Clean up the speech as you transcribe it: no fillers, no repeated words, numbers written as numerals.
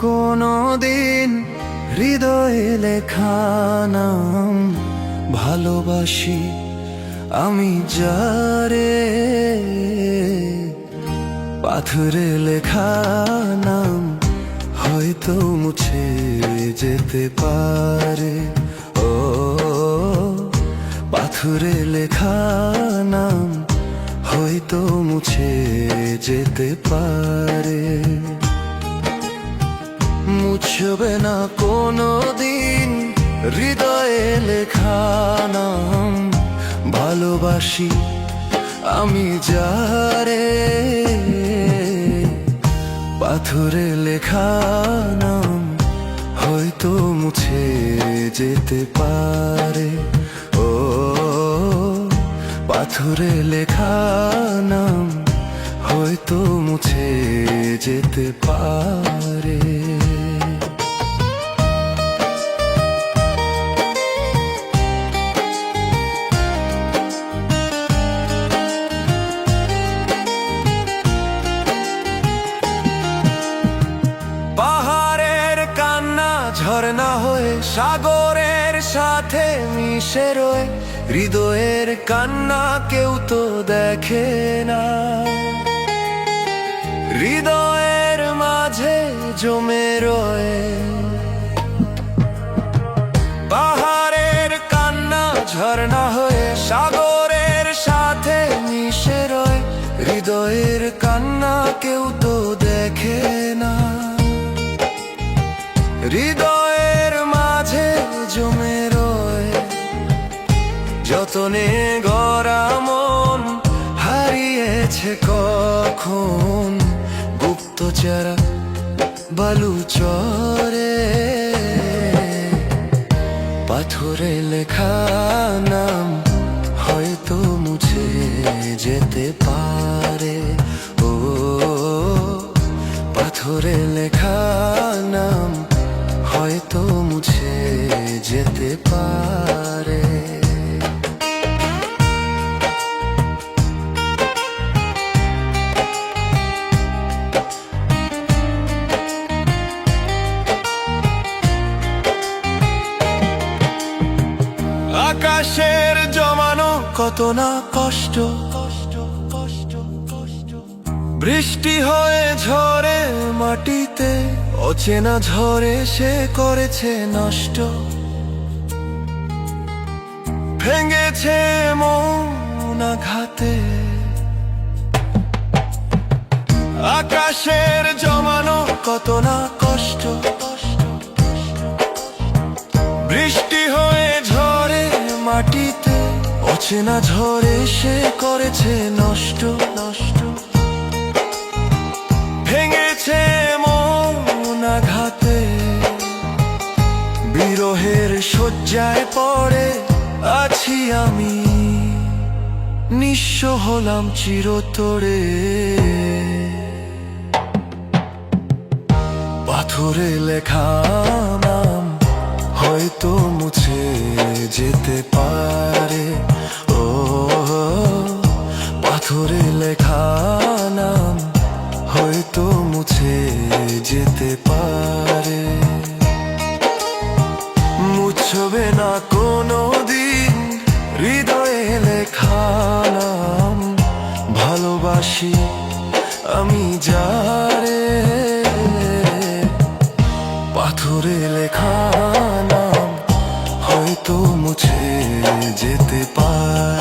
কোনো দিন হৃদয়ে লেখা নাম ভালোবাসি আমি যারে। পাথরে লেখা নাম হয়তো মুছে যেতে পারে। ও পাথরে লেখা নাম হয়তো মুছে যেতে পারে। মুছবে না কোনো দিন হৃদয়ে লেখা নাম ভালোবাসি আমি যারে। পাথরে লেখা নাম হয়তো মুছে যেতে পারে। ও পাথরে লেখা নাম হয়তো মুছে যেতে পারে। পাহাড়ের কান্না ঝরনা হয়ে সাগরের সাথে মিশে রয়ে। হৃদয়ের কান্না কেউ তো দেখে না, হৃদয়ের মাঝে জমে রয়ে। পাহাড়ের কান্না ঝরনা হয়ে সাগরের সাথে মিশে রয়ে। হৃদয়ের কান্না কেউ তো দেখে না, হৃদয়ের মাঝে জমে রয়ে। যতনে গড়া মন হারিয়েছে কখন গুপ্তচরা বালুচরে। পাথরে লেখা নাম হয়তো মুছে যেতে পারে। ও পাথরে লেখা নাম হয়তো মুছে যেতে পারে। আকাশের জমানো কত না কষ্ট, বৃষ্টি হয়ে ঝরে মাটিতে। অচেনা ঝড়ে সে করেছে নষ্ট, ভেঙেছে মন আঘাতে। আকাশের জমানো কত না কষ্ট, বৃষ্টি হয়ে ঝরে মাটিতে। অচেনা ঝড়ে সে করেছে নষ্ট, ভেঙেছে মন আঘাতে। বিরহের শয্যায় পড়ে আছি আমি, নিঃস্ব হলাম চিরতরে। পাথরে লেখা নাম হয়তো মুছে যেতে পারে। ও পাথরে লেখা নাম হয়তো মুছে যেতে পারে। মুছবে না কোনো দিন হৃদয়ে লেখা নাম ভালোবাসি আমি যারে। পাথরে লেখা নাম হয়তো মুছে যেতে পারে।